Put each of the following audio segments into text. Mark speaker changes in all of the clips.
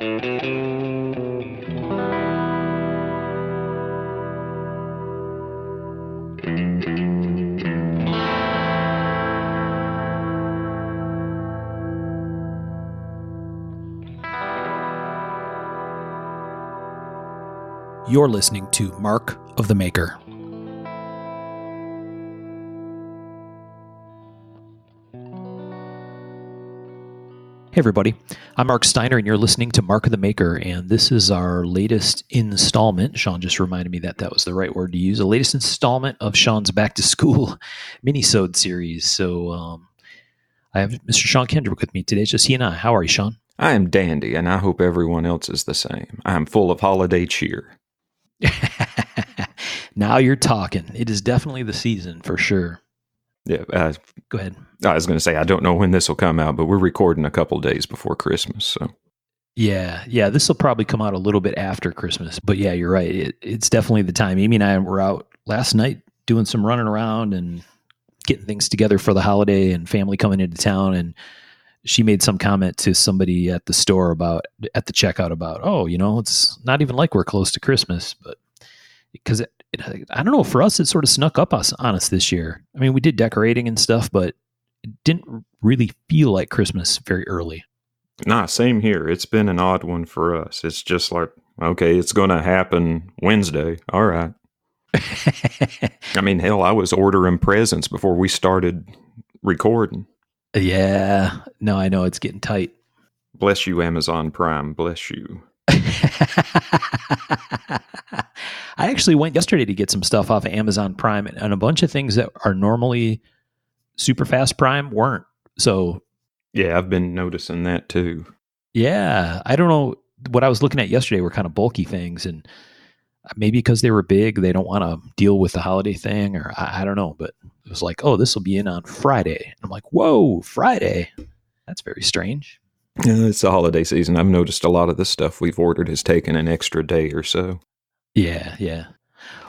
Speaker 1: You're listening to Mark of the Maker. Hey everybody, I'm Mark Steiner and you're listening to Mark of the Maker, and this is our latest installment. Sean just reminded me that was the right word to use. The latest installment of Sean's Back to School Minisode series. So I have Mr. Sean Kendrick with me today. It's just he and I. How are you, Sean?
Speaker 2: I am dandy, and I hope everyone else is the same. I am full of holiday cheer.
Speaker 1: Now you're talking. It is definitely the season for sure.
Speaker 2: Yeah.
Speaker 1: Go ahead.
Speaker 2: I was going to say, I don't know when this will come out, but we're recording a couple days before Christmas. So
Speaker 1: Yeah. This will probably come out a little bit after Christmas. But yeah, you're right. It's definitely the time. Amy and I were out last night doing some running around and getting things together for the holiday and family coming into town. And she made some comment to somebody at the store at the checkout about, it's not even like we're close to Christmas. But because I don't know, for us, it sort of snuck up on us this year. I mean, we did decorating and stuff, but it didn't really feel like Christmas very early.
Speaker 2: Nah, same here. It's been an odd one for us. It's just like, okay, it's going to happen Wednesday. All right. I mean, hell, I was ordering presents before we started recording.
Speaker 1: Yeah. No, I know it's getting tight.
Speaker 2: Bless you, Amazon Prime. Bless you.
Speaker 1: I actually went yesterday to get some stuff off of Amazon Prime, and a bunch of things that are normally super fast Prime weren't. So
Speaker 2: yeah, I've been noticing that too.
Speaker 1: Yeah. I don't know. What I was looking at yesterday were kind of bulky things, and maybe because they were big, they don't want to deal with the holiday thing, or I don't know, but it was like, oh, this will be in on Friday. And I'm like, whoa, Friday. That's very strange.
Speaker 2: Yeah, it's the holiday season. I've noticed a lot of the stuff we've ordered has taken an extra day or so.
Speaker 1: Yeah.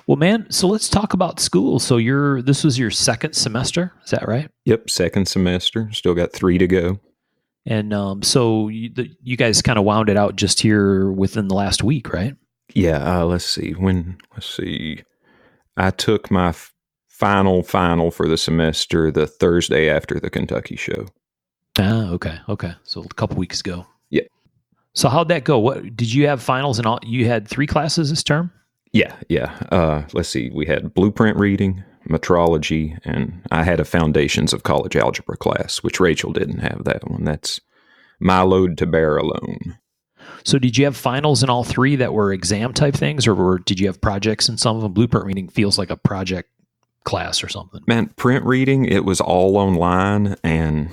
Speaker 1: Well, man, so let's talk about school. So this was your second semester, is that right?
Speaker 2: Yep, second semester. Still got 3 to go.
Speaker 1: And so you guys kind of wound it out just here within the last week, right?
Speaker 2: Yeah, let's see. I took my final for the semester the Thursday after the Kentucky show.
Speaker 1: Ah, okay. So a couple weeks ago.
Speaker 2: Yeah.
Speaker 1: So how'd that go? What did you have finals and all? You had 3 classes this term?
Speaker 2: Yeah. Let's see. We had blueprint reading, metrology, and I had a Foundations of College Algebra class, which Rachel didn't have that one. That's my load to bear alone.
Speaker 1: So did you have finals in all 3 that were exam type things, or did you have projects in some of them? Blueprint reading feels like a project class or something.
Speaker 2: Man, print reading, it was all online, and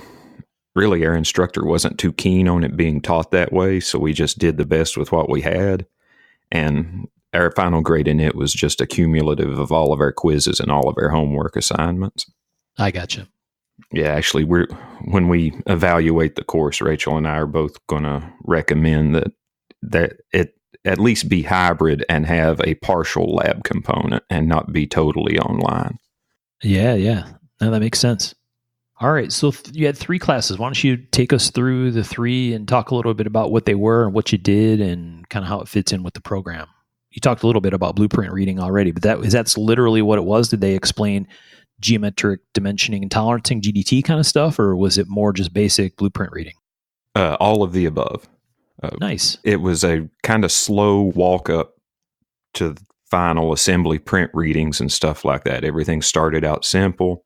Speaker 2: really our instructor wasn't too keen on it being taught that way, so we just did the best with what we had. And our final grade in it was just a cumulative of all of our quizzes and all of our homework assignments.
Speaker 1: I gotcha.
Speaker 2: Yeah, actually, when we evaluate the course, Rachel and I are both going to recommend that it at least be hybrid and have a partial lab component and not be totally online.
Speaker 1: Yeah. No, that makes sense. All right. So you had 3 classes. Why don't you take us through the 3 and talk a little bit about what they were and what you did and kind of how it fits in with the program? You talked a little bit about blueprint reading already, but that's literally what it was. Did they explain geometric dimensioning and tolerancing, GDT kind of stuff, or was it more just basic blueprint reading?
Speaker 2: All of the above.
Speaker 1: Nice.
Speaker 2: It was a kind of slow walk up to final assembly print readings and stuff like that. Everything started out simple,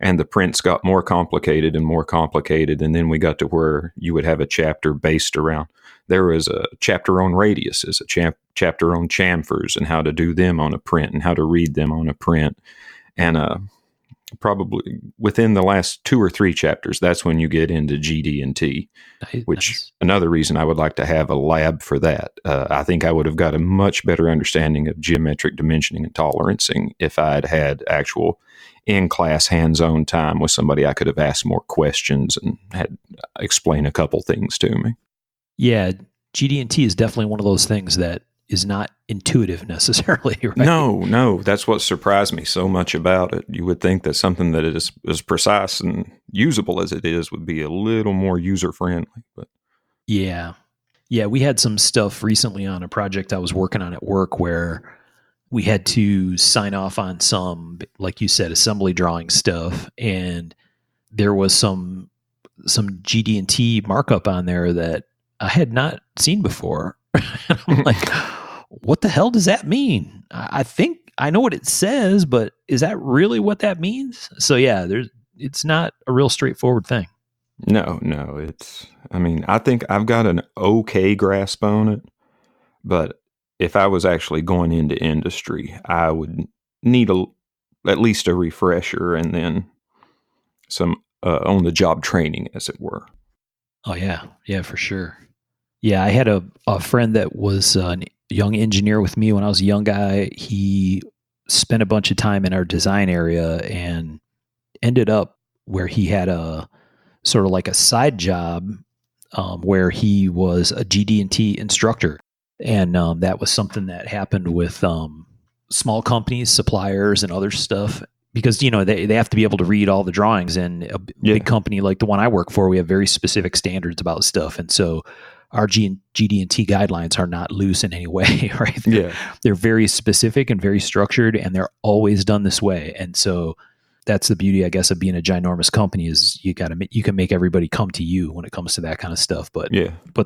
Speaker 2: and the prints got more complicated, and then we got to where you would have a chapter based around. There was a chapter on radiuses, a chapter on chamfers and how to do them on a print and how to read them on a print. And probably within the last 2 or 3 chapters, that's when you get into GD&T, which
Speaker 1: Nice.
Speaker 2: Another reason I would like to have a lab for that. I think I would have got a much better understanding of geometric dimensioning and tolerancing if I had actual in-class hands-on time with somebody I could have asked more questions and had explain a couple things to me.
Speaker 1: Yeah, GD&T is definitely one of those things that is not intuitive necessarily, right?
Speaker 2: No, that's what surprised me so much about it. You would think that something that is as precise and usable as it is would be a little more user-friendly. But
Speaker 1: Yeah. Yeah, we had some stuff recently on a project I was working on at work where we had to sign off on some, like you said, assembly drawing stuff, and there was some GD&T markup on there that I had not seen before. I'm like, what the hell does that mean? I think I know what it says, but is that really what that means? So yeah, it's not a real straightforward thing.
Speaker 2: No, I think I've got an okay grasp on it, but if I was actually going into industry, I would need at least a refresher and then some on the job training, as it were.
Speaker 1: Oh yeah, yeah, for sure. Yeah, I had a friend that was a young engineer with me when I was a young guy. He spent a bunch of time in our design area and ended up where he had a sort of like a side job where he was a GD&T instructor. And that was something that happened with small companies, suppliers, and other stuff. Because, they have to be able to read all the drawings. And a big company like the one I work for, we have very specific standards about stuff. And so our GD&T guidelines are not loose in any way, right? They're very specific and very structured, and they're always done this way. And so that's the beauty, I guess, of being a ginormous company is you can make everybody come to you when it comes to that kind of stuff. But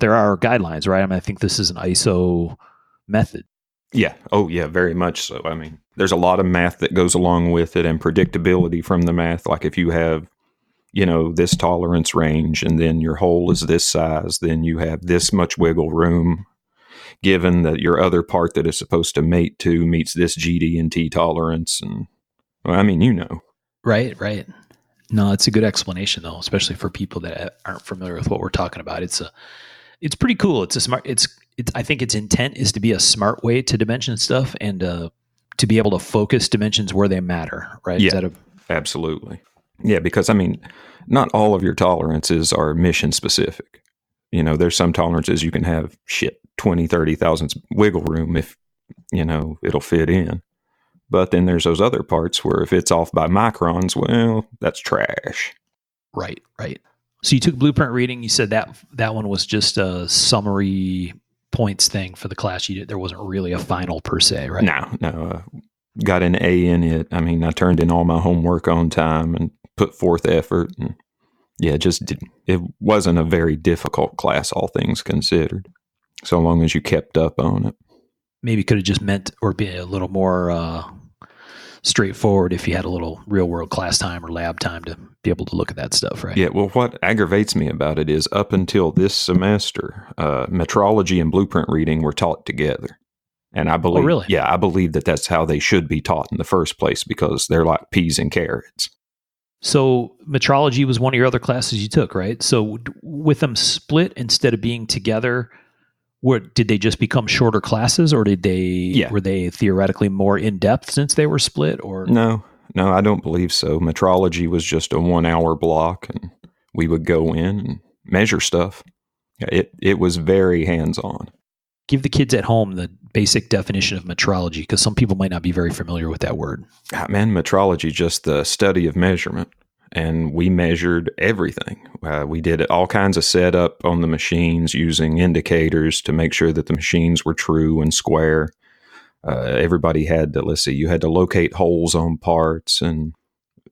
Speaker 1: there are guidelines, right? I mean, I think this is an ISO method.
Speaker 2: Yeah. Oh, yeah, very much so. I mean, there's a lot of math that goes along with it and predictability from the math. Like if you have, this tolerance range and then your hole is this size, then you have this much wiggle room given that your other part that is supposed to mate to meets this GD&T tolerance. And well, I mean,
Speaker 1: Right. No, it's a good explanation though, especially for people that aren't familiar with what we're talking about. It's pretty cool. I think its intent is to be a smart way to dimension stuff and to be able to focus dimensions where they matter, right?
Speaker 2: Yeah, absolutely. Yeah, because I mean, not all of your tolerances are mission specific. There's some tolerances you can have 20, 30 thousandths wiggle room if, it'll fit in. But then there's those other parts where if it's off by microns, well, that's trash.
Speaker 1: Right. So you took blueprint reading. You said that one was just a summary points thing for the class. There wasn't really a final per se, right?
Speaker 2: No. Got an A in it. I mean, I turned in all my homework on time and put forth effort. And yeah, it wasn't a very difficult class, all things considered, so long as you kept up on it.
Speaker 1: Maybe could have just meant or be a little more straightforward if you had a little real world class time or lab time to be able to look at that stuff, right?
Speaker 2: Yeah, well, what aggravates me about it is up until this semester, metrology and blueprint reading were taught together. And I believe,
Speaker 1: really?
Speaker 2: Yeah, I believe that's how they should be taught in the first place because they're like peas and carrots.
Speaker 1: So metrology was one of your other classes you took, right? So with them split instead of being together, did they just become shorter classes, or were they theoretically more in depth since they were split? Or
Speaker 2: no, I don't believe so. Metrology was just a 1 hour block, and we would go in and measure stuff. It was very hands on.
Speaker 1: Give the kids at home the basic definition of metrology, because some people might not be very familiar with that word.
Speaker 2: Man, metrology, just the study of measurement. And we measured everything. We did all kinds of setup on the machines using indicators to make sure that the machines were true and square. Everybody had to, you had to locate holes on parts and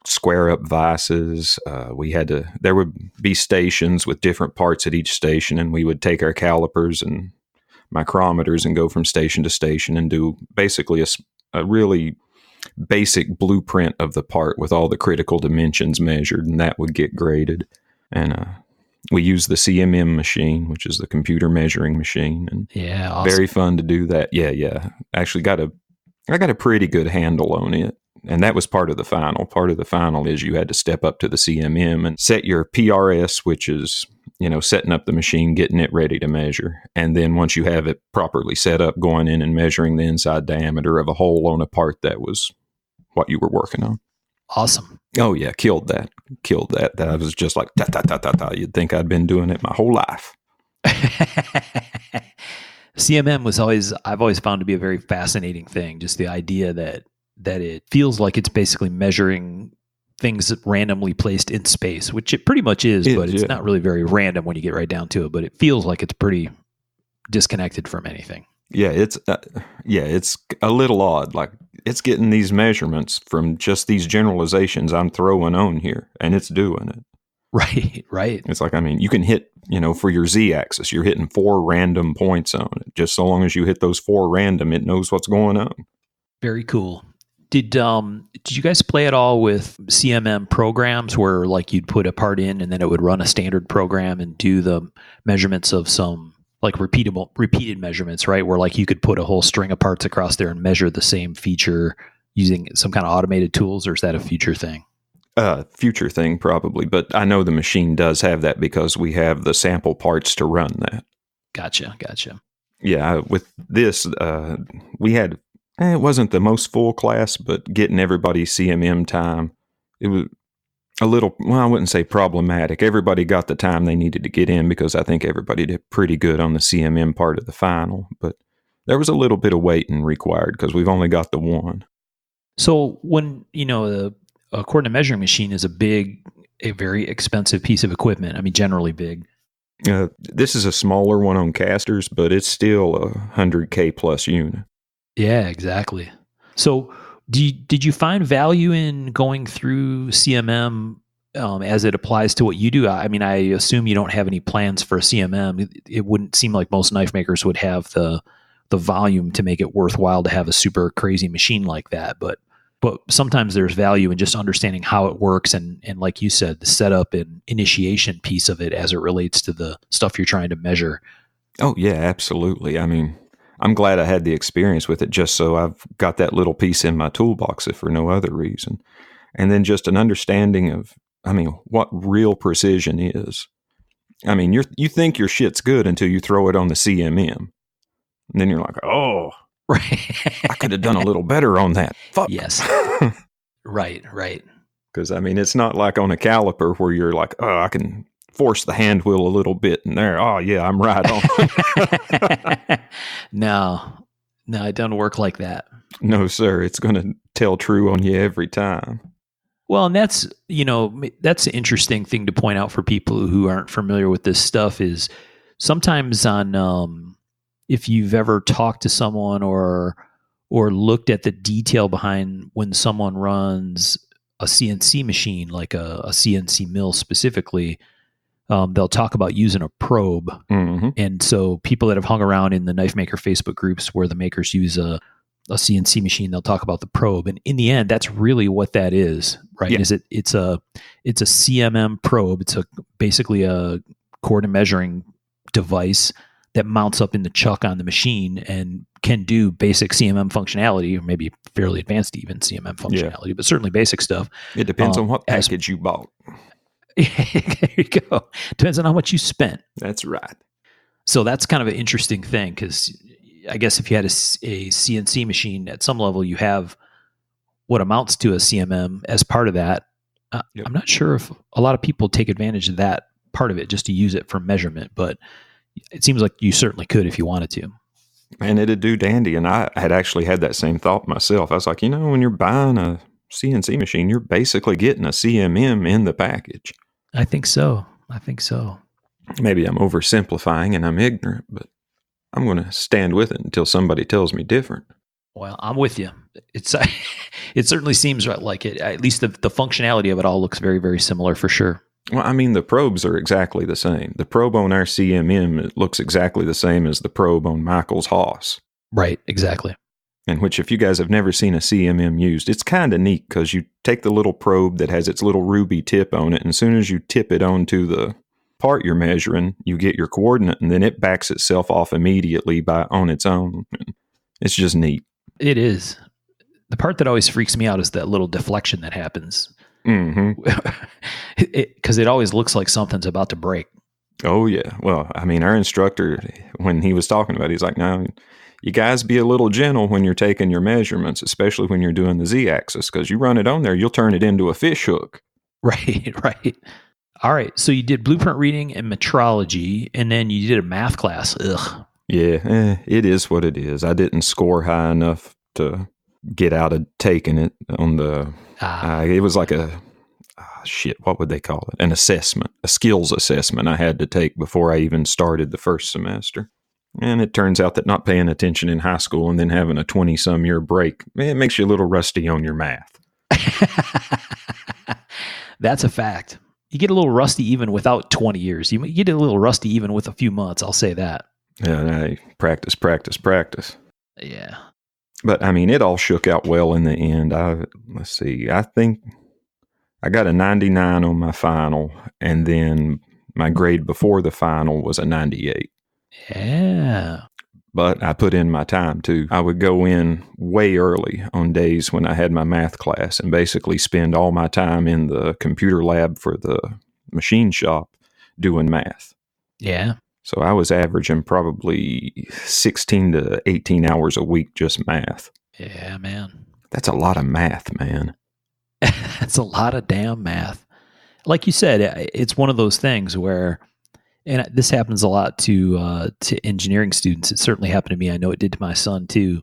Speaker 2: square up vices. There would be stations with different parts at each station, and we would take our calipers and micrometers and go from station to station and do basically a really basic blueprint of the part with all the critical dimensions measured, and that would get graded. And we use the CMM machine, which is the computer measuring machine, and
Speaker 1: awesome.
Speaker 2: Very fun to do that. Yeah. Actually I got a pretty good handle on it. And that was part of the final. Part of the final is you had to step up to the CMM and set your PRS, which is, setting up the machine, getting it ready to measure. And then once you have it properly set up, going in and measuring the inside diameter of a hole on a part that was what you were working on.
Speaker 1: Awesome.
Speaker 2: Oh, yeah. Killed that. That was just like, ta. You'd think I'd been doing it my whole life.
Speaker 1: CMM I've always found to be a very fascinating thing. Just the idea that it feels like it's basically measuring things randomly placed in space, which it pretty much is, but it's not really very random when you get right down to it. But it feels like it's pretty disconnected from anything.
Speaker 2: Yeah, it's a little odd. Like, it's getting these measurements from just these generalizations I'm throwing on here, and it's doing it.
Speaker 1: Right, right.
Speaker 2: It's like, I mean, you can hit, for your z-axis, you're hitting 4 random points on it. Just so long as you hit those 4 random, it knows what's going on.
Speaker 1: Very cool. Did you guys play at all with CMM programs where like you'd put a part in and then it would run a standard program and do the measurements of some like repeated measurements, right? Where like you could put a whole string of parts across there and measure the same feature using some kind of automated tools, or is that a future thing?
Speaker 2: Future thing probably, but I know the machine does have that because we have the sample parts to run that.
Speaker 1: Gotcha.
Speaker 2: Yeah, with this, we had, it wasn't the most full class, but getting everybody CMM time, it was a little, well, I wouldn't say problematic. Everybody got the time they needed to get in because I think everybody did pretty good on the CMM part of the final, but there was a little bit of waiting required because we've only got the one.
Speaker 1: So when, a coordinate measuring machine is a very expensive piece of equipment. I mean, generally big.
Speaker 2: This is a smaller one on casters, but it's still a 100K plus unit.
Speaker 1: Yeah, exactly. So did you find value in going through CMM as it applies to what you do? I mean, I assume you don't have any plans for CMM. It wouldn't seem like most knife makers would have the volume to make it worthwhile to have a super crazy machine like that. But sometimes there's value in just understanding how it works and like you said, the setup and initiation piece of it as it relates to the stuff you're trying to measure.
Speaker 2: Oh, yeah, absolutely. I mean, I'm glad I had the experience with it just so I've got that little piece in my toolbox if for no other reason. And then just an understanding of, I mean, what real precision is. I mean, you think your shit's good until you throw it on the CMM. And then you're like, oh,
Speaker 1: right.
Speaker 2: I could have done a little better on that. Fuck.
Speaker 1: Yes. Right.
Speaker 2: Because, I mean, it's not like on a caliper where you're like, oh, I can force the hand wheel a little bit and there. Oh, yeah, I'm right on.
Speaker 1: No, it doesn't work like that.
Speaker 2: No, sir. It's going to tell true on you every time.
Speaker 1: Well, and that's an interesting thing to point out for people who aren't familiar with this stuff is sometimes on, if you've ever talked to someone or looked at the detail behind when someone runs a CNC machine, like a CNC mill specifically, they'll talk about using a probe.
Speaker 2: Mm-hmm.
Speaker 1: And so people that have hung around in the knife maker Facebook groups where the makers use a CNC machine, they'll talk about the probe. And in the end, that's really what that is, right?
Speaker 2: Yeah.
Speaker 1: It's a CMM probe. It's basically a coordinate measuring device that mounts up in the chuck on the machine and can do basic CMM functionality, or maybe fairly advanced even CMM functionality, but certainly basic stuff.
Speaker 2: It depends on what package you bought.
Speaker 1: There you go. Depends on how much you spent.
Speaker 2: That's right.
Speaker 1: So that's kind of an interesting thing because I guess if you had a CNC machine at some level, you have what amounts to a CMM as part of that. Yep. I'm not sure if a lot of people take advantage of that part of it just to use it for measurement, but it seems like you certainly could if you wanted to.
Speaker 2: And it'd do dandy. And I had actually had that same thought myself. I was like, when you're buying a CNC machine, you're basically getting a CMM in the package.
Speaker 1: I think so.
Speaker 2: Maybe I'm oversimplifying and I'm ignorant, but I'm going to stand with it until somebody tells me different.
Speaker 1: Well, I'm with you. It certainly seems like it. At least the functionality of it all looks very, very similar for sure.
Speaker 2: Well, I mean, the probes are exactly the same. The probe on our CMM, it looks exactly the same as the probe on Michael's Haas.
Speaker 1: Right, exactly.
Speaker 2: And which, if you guys have never seen a CMM used, it's kind of neat because you take the little probe that has its little ruby tip on it, and as soon as you tip it onto the part you're measuring, you get your coordinate, and then it backs itself off immediately on its own. It's just neat.
Speaker 1: It is. The part that always freaks me out is that little deflection that happens.
Speaker 2: Mm-hmm.
Speaker 1: Because it always looks like something's about to break.
Speaker 2: Oh, yeah. Well, I mean, our instructor, when he was talking about it, he's like, no, you guys be a little gentle when you're taking your measurements, especially when you're doing the Z-axis, because you run it on there, you'll turn it into a fish hook.
Speaker 1: Right. All right. So you did blueprint reading and metrology, and then you did a math class. Ugh.
Speaker 2: Yeah, it is what it is. I didn't score high enough to get out of taking it on the... it was like what would they call it? An assessment, a skills assessment I had to take before I even started the first semester. And it turns out that not paying attention in high school and then having a 20-some year break, it makes you a little rusty on your math.
Speaker 1: That's a fact. You get a little rusty even without 20 years. You get a little rusty even with a few months. I'll say that.
Speaker 2: Yeah, practice, practice, practice.
Speaker 1: Yeah.
Speaker 2: But I mean, it all shook out well in the end. Let's see. I think I got a 99 on my final, and then my grade before the final was a 98.
Speaker 1: Yeah.
Speaker 2: But I put in my time too. I would go in way early on days when I had my math class and basically spend all my time in the computer lab for the machine shop doing math.
Speaker 1: Yeah.
Speaker 2: So I was averaging probably 16 to 18 hours a week just math.
Speaker 1: Yeah, man.
Speaker 2: That's a lot of math, man.
Speaker 1: That's a lot of damn math. Like you said, it's one of those things where, and this happens a lot to engineering students. It certainly happened to me. I know it did to my son too.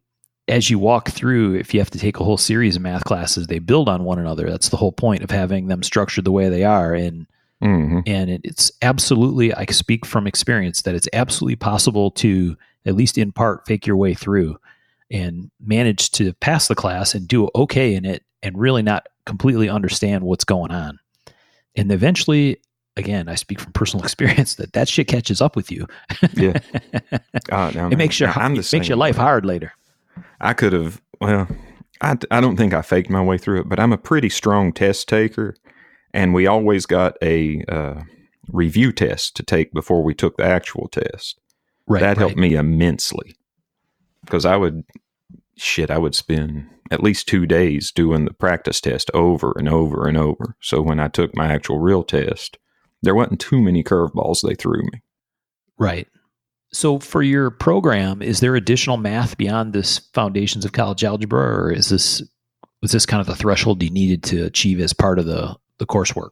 Speaker 1: As you walk through, if you have to take a whole series of math classes, they build on one another. That's the whole point of having them structured the way they are. And it's absolutely, I speak from experience, that it's absolutely possible to, at least in part, fake your way through and manage to pass the class and do okay in it and really not completely understand what's going on. And eventually, again, I speak from personal experience that shit catches up with you.
Speaker 2: Yeah.
Speaker 1: It makes your life hard later.
Speaker 2: I could have, well, I don't think I faked my way through it, but I'm a pretty strong test taker. And we always got a review test to take before we took the actual test.
Speaker 1: Right.
Speaker 2: That helped me immensely because I would spend at least 2 days doing the practice test over and over and over. So when I took my actual real test, there wasn't too many curveballs they threw me.
Speaker 1: Right. So for your program, is there additional math beyond this Foundations of College Algebra, or was this kind of the threshold you needed to achieve as part of the coursework?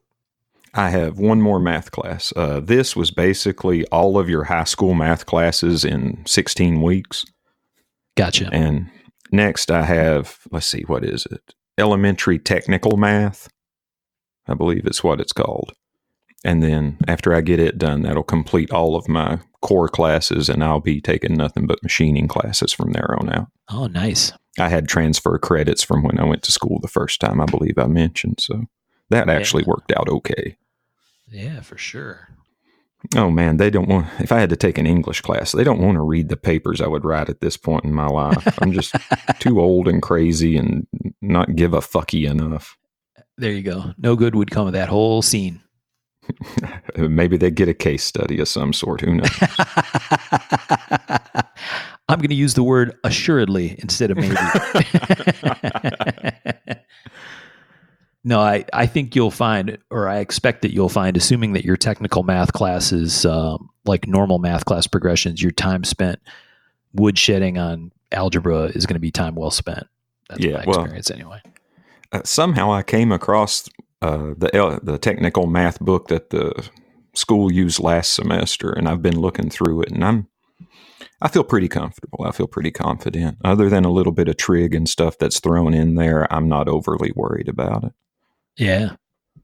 Speaker 2: I have one more math class. This was basically all of your high school math classes in 16 weeks.
Speaker 1: Gotcha.
Speaker 2: And next I have, let's see, what is it? Elementary technical math, I believe it's what it's called. And then after I get it done, that'll complete all of my core classes, and I'll be taking nothing but machining classes from there on out.
Speaker 1: Oh, nice.
Speaker 2: I had transfer credits from when I went to school the first time, I believe I mentioned. So that actually worked out okay.
Speaker 1: Yeah, for sure.
Speaker 2: Oh, man, they don't want, if I had to take an English class, they don't want to read the papers I would write at this point in my life. I'm just too old and crazy and not give a fucky enough.
Speaker 1: There you go. No good would come of that whole scene.
Speaker 2: Maybe they get a case study of some sort. Who knows?
Speaker 1: I'm going to use the word assuredly instead of maybe. No, I think you'll find, or I expect that you'll find, assuming that your technical math classes, like normal math class progressions, your time spent woodshedding on algebra is going to be time well spent. That's my experience anyway.
Speaker 2: Somehow I came across the technical math book that the school used last semester, and I've been looking through it, and I feel pretty comfortable. I feel pretty confident. Other than a little bit of trig and stuff that's thrown in there, I'm not overly worried about it.
Speaker 1: Yeah.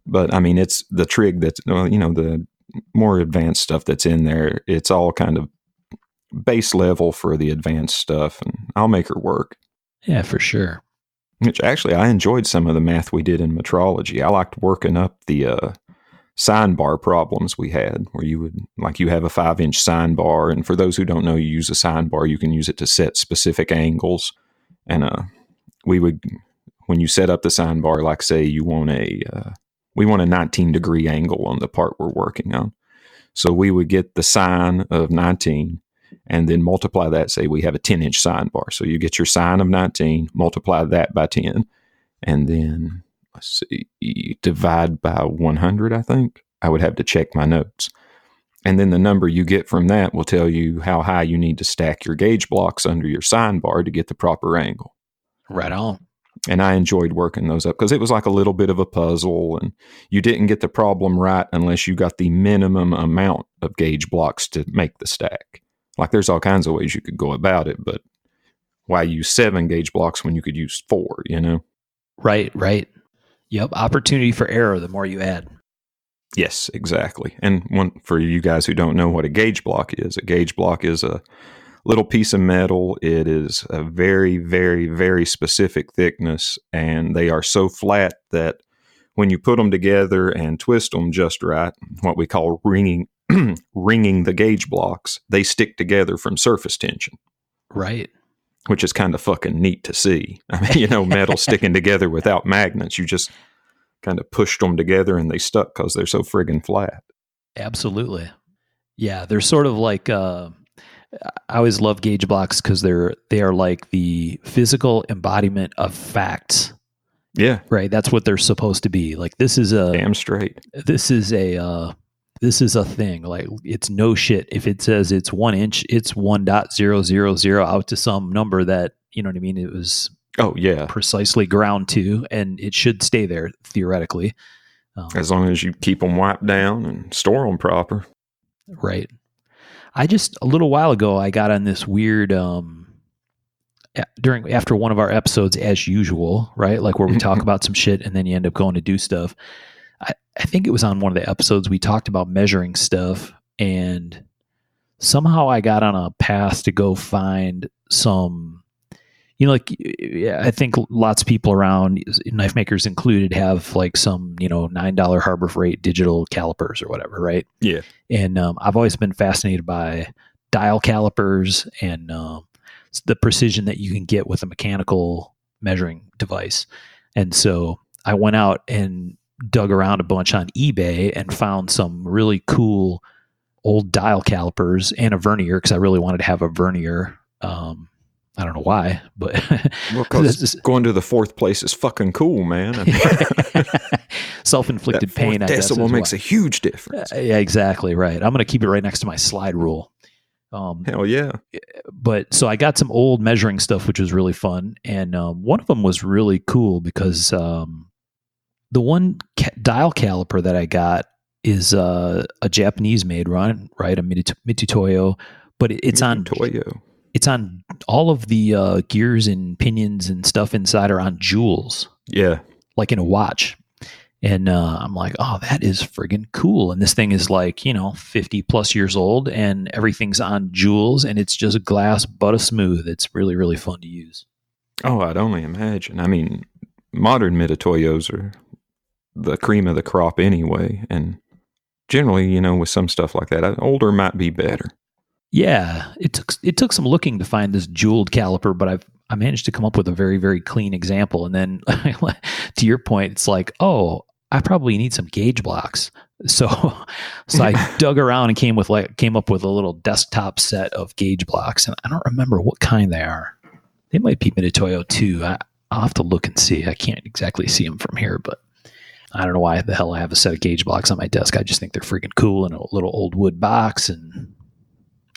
Speaker 2: But I mean, it's the trig that's, the more advanced stuff that's in there. It's all kind of base level for the advanced stuff, and I'll make her work.
Speaker 1: Yeah, for sure.
Speaker 2: Which actually, I enjoyed some of the math we did in metrology. I liked working up the sine bar problems we had, where you have a 5-inch sine bar. And for those who don't know, you use a sine bar, you can use it to set specific angles. And when you set up the sine bar, like say we want a 19-degree angle on the part we're working on. So we would get the sine of 19 and then multiply that. Say we have a 10-inch sine bar. So you get your sine of 19, multiply that by 10, and then let's see, divide by 100, I think. I would have to check my notes. And then the number you get from that will tell you how high you need to stack your gauge blocks under your sine bar to get the proper angle.
Speaker 1: Right on.
Speaker 2: And I enjoyed working those up because it was like a little bit of a puzzle, and you didn't get the problem right unless you got the minimum amount of gauge blocks to make the stack. Like there's all kinds of ways you could go about it, but why use 7 gauge blocks when you could use 4,
Speaker 1: Right. Yep. Opportunity for error the more you add.
Speaker 2: Yes, exactly. And for you guys who don't know what a gauge block is a little piece of metal. It is a very, very, very specific thickness, and they are so flat that when you put them together and twist them just right, what we call ringing the gauge blocks, they stick together from surface tension.
Speaker 1: Right.
Speaker 2: Which is kind of fucking neat to see. I mean, metal sticking together without magnets. You just kind of pushed them together and they stuck because they're so friggin' flat.
Speaker 1: Absolutely. Yeah, they're sort of like I always love gauge blocks because they are like the physical embodiment of facts.
Speaker 2: Yeah.
Speaker 1: Right. That's what they're supposed to be. Like this is a
Speaker 2: damn straight.
Speaker 1: This is a thing. Like it's no shit. If it says it's 1 inch, it's 1.000 out to some number that, you know what I mean? It was precisely ground to, and it should stay there theoretically.
Speaker 2: As long as you keep them wiped down and store them proper.
Speaker 1: Right. I just, a little while ago, I got on this weird, after one of our episodes, as usual, right? Like where we talk about some shit and then you end up going to do stuff. I think it was on one of the episodes we talked about measuring stuff, and somehow I got on a path to go find some, like I think lots of people around, knife makers included, have like some, $9 Harbor Freight digital calipers or whatever, right?
Speaker 2: Yeah.
Speaker 1: And I've always been fascinated by dial calipers and the precision that you can get with a mechanical measuring device. And so I went out and dug around a bunch on eBay and found some really cool old dial calipers and a vernier, because I really wanted to have a vernier. I don't know why, but
Speaker 2: because going to the fourth place is fucking cool, man. I mean,
Speaker 1: self-inflicted pain. I guess
Speaker 2: decimal makes a huge difference.
Speaker 1: Yeah, exactly right. I'm going to keep it right next to my slide rule.
Speaker 2: Hell yeah!
Speaker 1: But so I got some old measuring stuff, which was really fun, and one of them was really cool because the one dial caliper that I got is a Japanese made run, right? A Mitutoyo, but it's on all of the gears and pinions and stuff inside are on jewels.
Speaker 2: Yeah.
Speaker 1: Like in a watch. And I'm like, oh, that is friggin' cool. And this thing is like, 50 plus years old and everything's on jewels and it's just glass butter smooth. It's really, really fun to use. Oh,
Speaker 2: I'd only imagine. I mean, modern Mitutoyos are the cream of the crop anyway. And generally, with some stuff like that, older might be better.
Speaker 1: Yeah, it took some looking to find this jeweled caliper, but I managed to come up with a very, very clean example. And then to your point, it's like, oh, I probably need some gauge blocks. So I dug around and came up with a little desktop set of gauge blocks, and I don't remember what kind they are. They might be Mitutoyo too. I'll have to look and see. I can't exactly see them from here, but I don't know why the hell I have a set of gauge blocks on my desk. I just think they're freaking cool in a little old wood box, and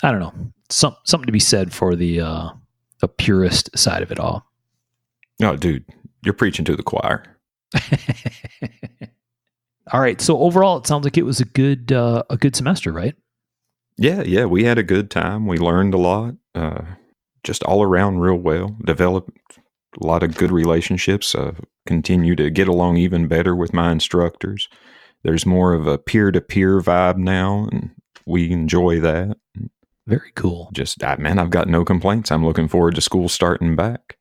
Speaker 1: I don't know, something to be said for the purist side of it all.
Speaker 2: Oh, dude, you're preaching to the choir.
Speaker 1: All right. So overall, it sounds like it was a good semester, right?
Speaker 2: Yeah. We had a good time. We learned a lot, just all around real well, developed a lot of good relationships, continue to get along even better with my instructors. There's more of a peer-to-peer vibe now, and we enjoy that.
Speaker 1: Very cool.
Speaker 2: I've got no complaints. I'm looking forward to school starting back.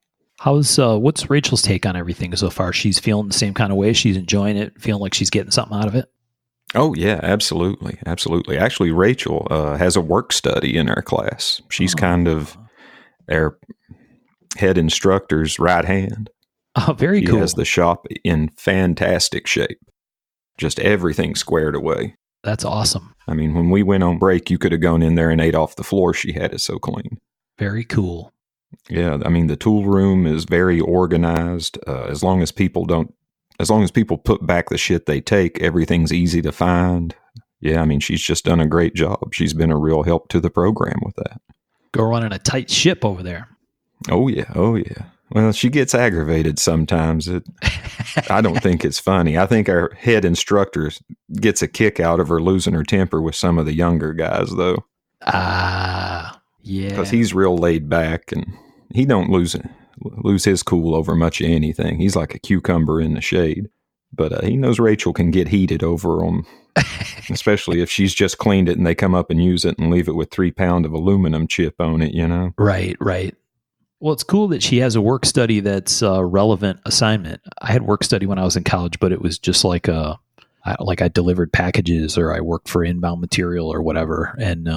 Speaker 1: What's Rachel's take on everything so far? She's feeling the same kind of way. She's enjoying it, feeling like she's getting something out of it.
Speaker 2: Oh yeah, absolutely. Absolutely. Actually, Rachel has a work study in our class. She's kind of our head instructor's right hand.
Speaker 1: Oh, very cool.
Speaker 2: She has the shop in fantastic shape. Just everything squared away.
Speaker 1: That's awesome.
Speaker 2: I mean, when we went on break, you could have gone in there and ate off the floor. She had it so clean.
Speaker 1: Very cool.
Speaker 2: Yeah, I mean, the tool room is very organized. As long as people put back the shit they take, everything's easy to find. Yeah, I mean, she's just done a great job. She's been a real help to the program with that.
Speaker 1: Go running a tight ship over there.
Speaker 2: Oh yeah. Well, she gets aggravated sometimes. I don't think it's funny. I think our head instructor gets a kick out of her losing her temper with some of the younger guys, though.
Speaker 1: Yeah.
Speaker 2: Because he's real laid back, and he don't lose his cool over much of anything. He's like a cucumber in the shade. But he knows Rachel can get heated over them, especially if she's just cleaned it and they come up and use it and leave it with 3 pounds of aluminum chip on it, you know?
Speaker 1: Right, right. Well, it's cool that she has a work study that's a relevant assignment. I had work study when I was in college, but it was just like I delivered packages or I worked for inbound material or whatever. And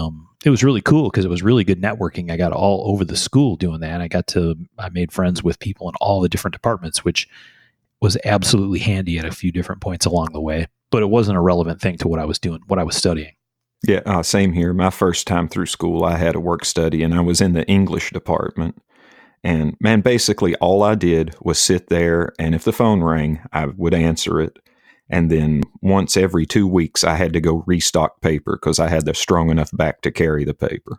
Speaker 1: it was really cool because it was really good networking. I got all over the school doing that. I made friends with people in all the different departments, which was absolutely handy at a few different points along the way. But it wasn't a relevant thing to what I was doing, what I was studying.
Speaker 2: Yeah, same here. My first time through school, I had a work study and I was in the English department. And man, basically all I did was sit there, and if the phone rang, I would answer it. And then once every 2 weeks, I had to go restock paper because I had the strong enough back to carry the paper.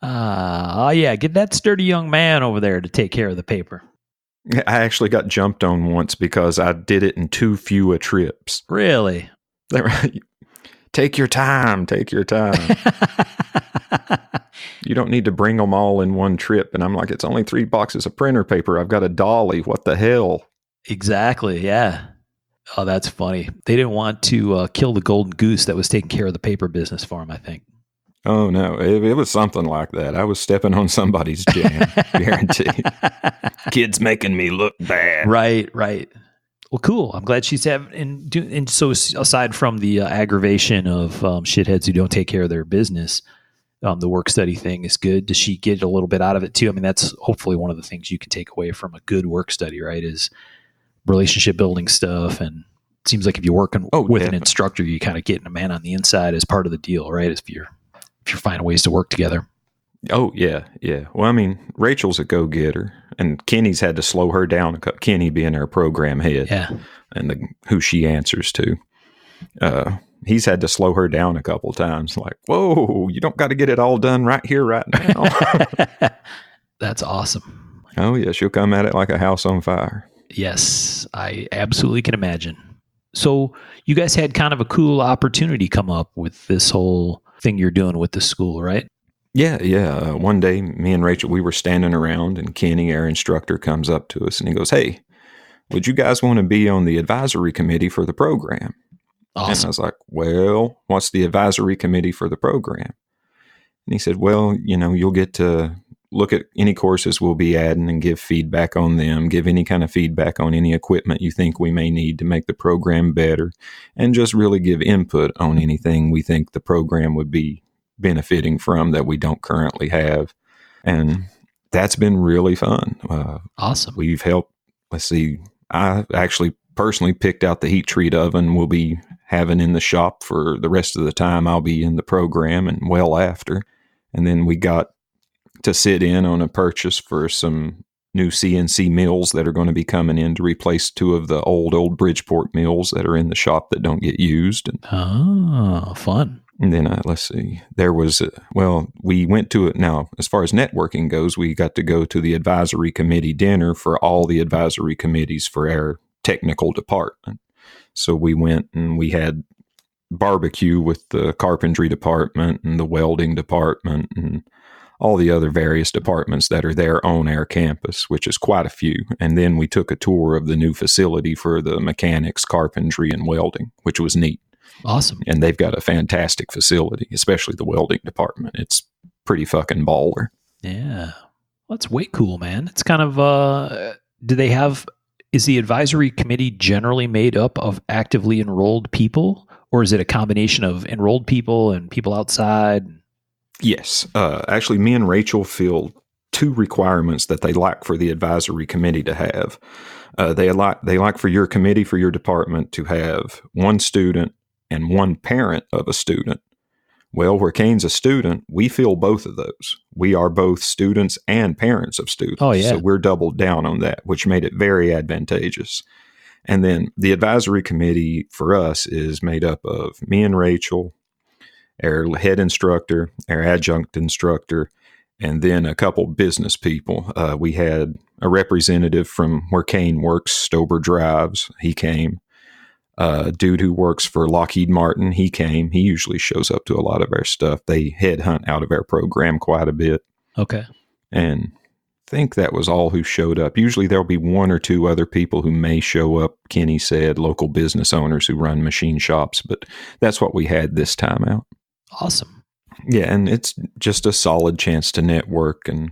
Speaker 1: Yeah, get that sturdy young man over there to take care of the paper.
Speaker 2: I actually got jumped on once because I did it in too few trips.
Speaker 1: Really?
Speaker 2: Take your time. Take your time. You don't need to bring them all in one trip. And I'm like, it's only 3 boxes of printer paper. I've got a dolly. What the hell?
Speaker 1: Exactly. Yeah. Oh, that's funny. They didn't want to kill the golden goose that was taking care of the paper business for him, I think.
Speaker 2: Oh, no. It was something like that. I was stepping on somebody's jam, guaranteed. Kids making me look bad.
Speaker 1: Right, right. Well, cool. I'm glad she's having, and so aside from the aggravation of shitheads who don't take care of their business, the work study thing is good. Does she get a little bit out of it too? I mean, that's hopefully one of the things you can take away from a good work study, right? Is relationship building stuff. And it seems like if you're working with an instructor, you kind of getting a man on the inside as part of the deal, right? If you're finding ways to work together.
Speaker 2: Oh, yeah, yeah. Well, I mean, Rachel's a go-getter, and Kenny's had to slow her down. Kenny being our program head, and who she answers to. He's had to slow her down a couple times. Like, whoa, you don't got to get it all done right here, right now.
Speaker 1: That's awesome.
Speaker 2: Oh, yeah, she'll come at it like a house on fire.
Speaker 1: Yes, I absolutely can imagine. So you guys had kind of a cool opportunity come up with this whole thing you're doing with the school, right?
Speaker 2: Yeah. One day, me and Rachel, we were standing around, and Kenny, our instructor, comes up to us, and he goes, "Hey, would you guys want to be on the advisory committee for the program?" Awesome. And I was like, "Well, what's the advisory committee for the program?" And he said, "Well, you'll get to look at any courses we'll be adding and give feedback on them, give any kind of feedback on any equipment you think we may need to make the program better, and just really give input on anything we think the program would be benefiting from that we don't currently have." And that's been really fun.
Speaker 1: Awesome.
Speaker 2: We've helped, I actually personally picked out the heat treat oven we'll be having in the shop for the rest of the time I'll be in the program and well after. And then we got to sit in on a purchase for some new CNC mills that are going to be coming in to replace 2 of the old Bridgeport mills that are in the shop that don't get used.
Speaker 1: Oh, fun.
Speaker 2: And then there was, we went to it. Now, as far as networking goes, we got to go to the advisory committee dinner for all the advisory committees for our technical department. So we went and we had barbecue with the carpentry department and the welding department and all the other various departments that are there on our campus, which is quite a few. And then we took a tour of the new facility for the mechanics, carpentry, and welding, which was neat.
Speaker 1: Awesome.
Speaker 2: And they've got a fantastic facility, especially the welding department. It's pretty fucking baller.
Speaker 1: Yeah. Well, that's way cool, man. It's kind of, is the advisory committee generally made up of actively enrolled people, or is it a combination of enrolled people and people outside?
Speaker 2: Yes. Actually, me and Rachel filled 2 requirements that they like for the advisory committee to have. They like for your committee, for your department, to have 1 student and 1 parent of a student. Well, where Kane's a student, we fill both of those. We are both students and parents of students.
Speaker 1: Oh, yeah.
Speaker 2: So we're doubled down on that, which made it very advantageous. And then the advisory committee for us is made up of me and Rachel, our head instructor, our adjunct instructor, and then a couple business people. We had a representative from where Kane works, Stober Drives. He came. A dude who works for Lockheed Martin, he came. He usually shows up to a lot of our stuff. They headhunt out of our program quite a bit.
Speaker 1: Okay.
Speaker 2: And think that was all who showed up. Usually there'll be one or two other people who may show up. Kenny said local business owners who run machine shops, but that's what we had this time out.
Speaker 1: Awesome.
Speaker 2: Yeah, and it's just a solid chance to network and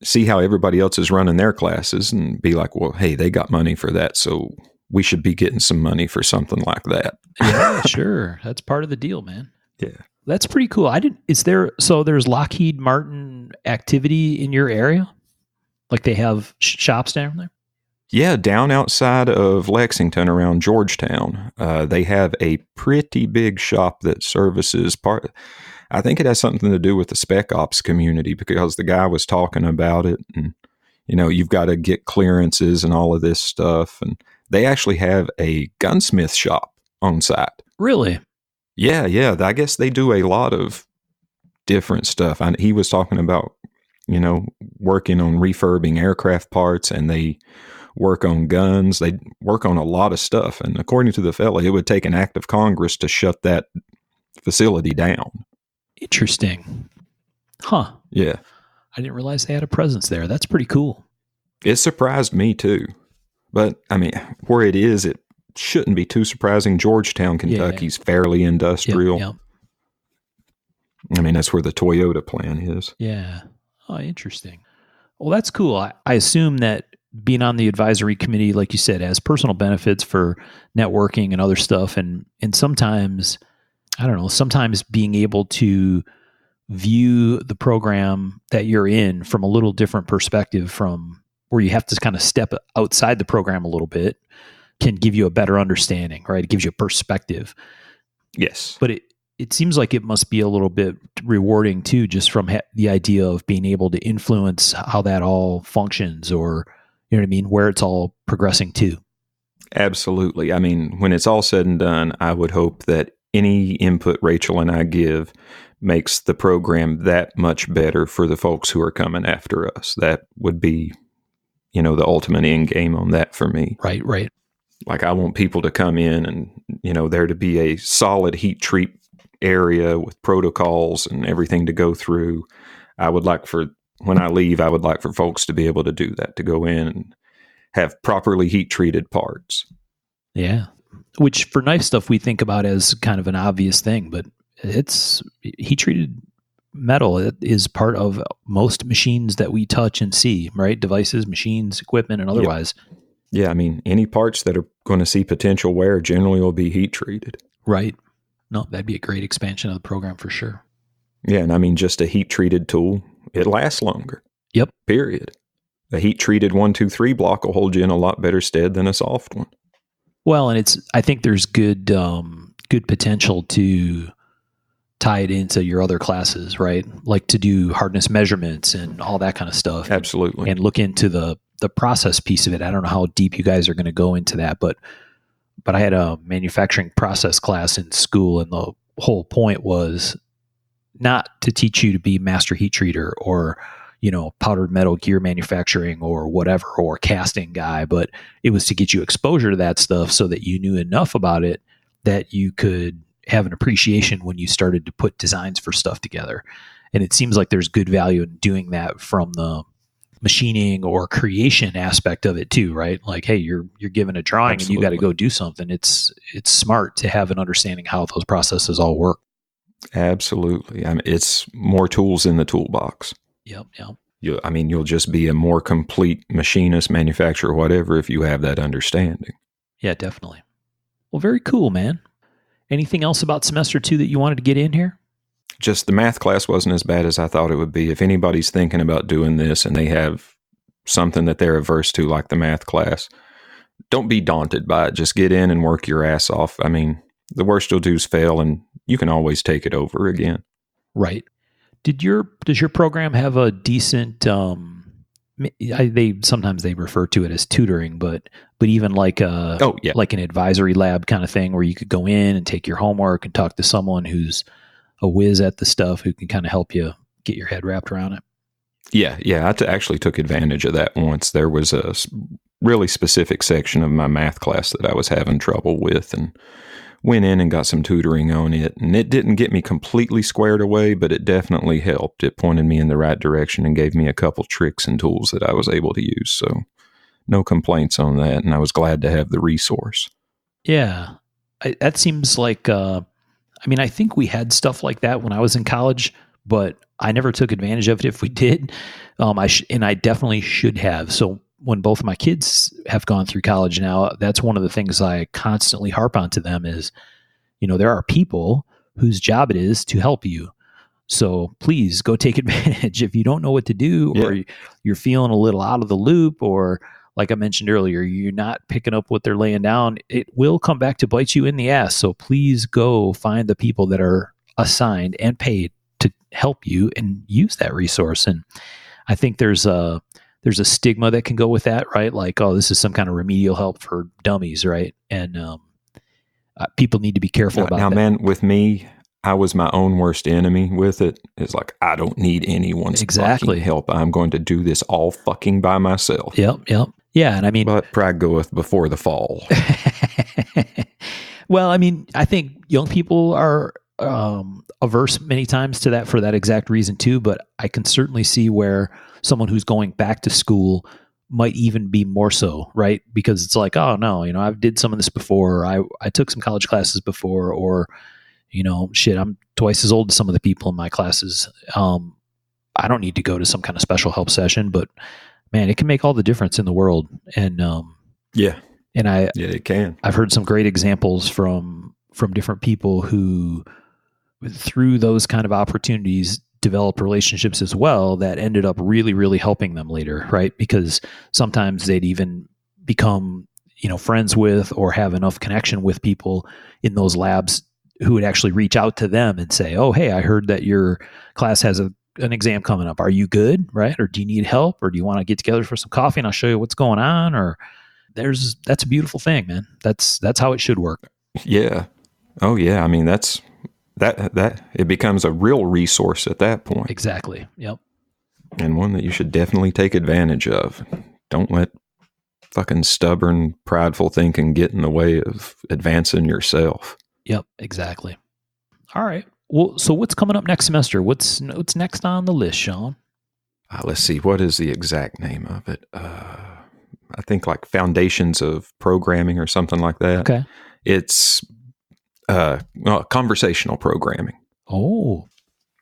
Speaker 2: see how everybody else is running their classes and be like, well, hey, they got money for that, so we should be getting some money for something like that.
Speaker 1: Yeah, sure. That's part of the deal, man.
Speaker 2: Yeah.
Speaker 1: That's pretty cool. There's Lockheed Martin activity in your area? Like they have shops down there?
Speaker 2: Yeah, down outside of Lexington around Georgetown, they have a pretty big shop that services I think it has something to do with the spec ops community because the guy was talking about it and, you've got to get clearances and all of this stuff. And they actually have a gunsmith shop on site.
Speaker 1: Really?
Speaker 2: Yeah. I guess they do a lot of different stuff. He was talking about, working on refurbing aircraft parts, and they work on guns. They work on a lot of stuff. And according to the fella, it would take an act of Congress to shut that facility down.
Speaker 1: Interesting. Huh.
Speaker 2: Yeah.
Speaker 1: I didn't realize they had a presence there. That's pretty cool.
Speaker 2: It surprised me too. But, where it is, it shouldn't be too surprising. Georgetown, Kentucky's fairly industrial.
Speaker 1: Yep.
Speaker 2: That's where the Toyota plant is.
Speaker 1: Yeah. Oh, interesting. Well, that's cool. I assume that being on the advisory committee, like you said, has personal benefits for networking and other stuff. And sometimes, I don't know, sometimes being able to view the program that you're in from a little different perspective from where you have to kind of step outside the program a little bit can give you a better understanding, right? It gives you a perspective.
Speaker 2: Yes.
Speaker 1: But it seems like it must be a little bit rewarding too, just from the idea of being able to influence how that all functions, or, you know what I mean, where it's all progressing to.
Speaker 2: Absolutely. When it's all said and done, I would hope that any input Rachel and I give makes the program that much better for the folks who are coming after us. That would be, the ultimate end game on that for me.
Speaker 1: Right.
Speaker 2: Like, I want people to come in and, there to be a solid heat treat area with protocols and everything to go through. When I leave, I would like for folks to be able to do that, to go in and have properly heat treated parts.
Speaker 1: Yeah. Which for knife stuff, we think about as kind of an obvious thing, but it's heat treated metal. It is part of most machines that we touch and see, right? Devices, machines, equipment, and otherwise.
Speaker 2: Yeah. Any parts that are going to see potential wear generally will be heat treated.
Speaker 1: Right. No, that'd be a great expansion of the program for sure.
Speaker 2: Yeah. And just a heat treated tool, it lasts longer.
Speaker 1: Yep.
Speaker 2: Period. A heat treated 1, 2, 3 block will hold you in a lot better stead than a soft one.
Speaker 1: Well, and I think there's good potential to tie it into your other classes, right? Like to do hardness measurements and all that kind of stuff.
Speaker 2: Absolutely.
Speaker 1: And look into the process piece of it. I don't know how deep you guys are going to go into that, but I had a manufacturing process class in school, and the whole point was not to teach you to be master heat treater or, powdered metal gear manufacturing or whatever, or casting guy, but it was to get you exposure to that stuff so that you knew enough about it that you could have an appreciation when you started to put designs for stuff together. And it seems like there's good value in doing that from the machining or creation aspect of it too, right? Like, hey, you're given a drawing
Speaker 2: Absolutely.
Speaker 1: and you got to go do something. It's smart to have an understanding how those processes all work.
Speaker 2: Absolutely. It's more tools in the toolbox.
Speaker 1: Yep.
Speaker 2: You'll just be a more complete machinist, manufacturer, whatever, if you have that understanding.
Speaker 1: Yeah, definitely. Well, very cool, man. Anything else about semester 2 that you wanted to get in here?
Speaker 2: Just the math class wasn't as bad as I thought it would be. If anybody's thinking about doing this and they have something that they're averse to, like the math class, don't be daunted by it. Just get in and work your ass off. The worst you'll do is fail, and you can always take it over again.
Speaker 1: Right. Does your program have a decent? Sometimes they refer to it as tutoring, but even like like an advisory lab kind of thing where you could go in and take your homework and talk to someone who's a whiz at the stuff who can kind of help you get your head wrapped around it.
Speaker 2: Yeah. I actually took advantage of that once. There was a really specific section of my math class that I was having trouble with, and went in and got some tutoring on it. And it didn't get me completely squared away, but it definitely helped. It pointed me in the right direction and gave me a couple tricks and tools that I was able to use. So no complaints on that. And I was glad to have the resource.
Speaker 1: Yeah. That seems like, I think we had stuff like that when I was in college, but I never took advantage of it if we did. I definitely should have. So when both of my kids have gone through college now, that's one of the things I constantly harp on to them is, there are people whose job it is to help you. So please go take advantage. If you don't know what to do, or you're feeling a little out of the loop, or like I mentioned earlier, you're not picking up what they're laying down, it will come back to bite you in the ass. So please go find the people that are assigned and paid to help you and use that resource. And I think there's a stigma that can go with that, right? Like, oh, this is some kind of remedial help for dummies, right? And people need to be careful about that. Now,
Speaker 2: man, with me, I was my own worst enemy with it. It's like, I don't need anyone's fucking help. I'm going to do this all fucking by myself.
Speaker 1: Yep. Yeah, and
Speaker 2: but pride goeth before the fall.
Speaker 1: Well, I think young people are averse many times to that for that exact reason too, but I can certainly see where someone who's going back to school might even be more so, right? Because it's like, oh no, I've did some of this before. I took some college classes before, or, shit, I'm twice as old as some of the people in my classes. I don't need to go to some kind of special help session, but man, it can make all the difference in the world. And
Speaker 2: it can.
Speaker 1: I've heard some great examples from different people who, through those kind of opportunities, developed relationships as well that ended up really, really helping them later, right? Because sometimes they'd even become, friends with or have enough connection with people in those labs who would actually reach out to them and say, oh, hey, I heard that your class has an exam coming up. Are you good? Right? Or do you need help? Or do you want to get together for some coffee and I'll show you what's going on? Or that's a beautiful thing, man. That's how it should work.
Speaker 2: Yeah. Oh yeah. That's that it becomes a real resource at that point.
Speaker 1: Exactly. Yep.
Speaker 2: And one that you should definitely take advantage of. Don't let fucking stubborn, prideful thinking get in the way of advancing yourself.
Speaker 1: Yep, exactly. All right. Well, so what's coming up next semester? What's next on the list, Sean?
Speaker 2: Let's see. What is the exact name of it? I think like Foundations of Programming or something like that.
Speaker 1: Okay.
Speaker 2: It's conversational programming.
Speaker 1: Oh.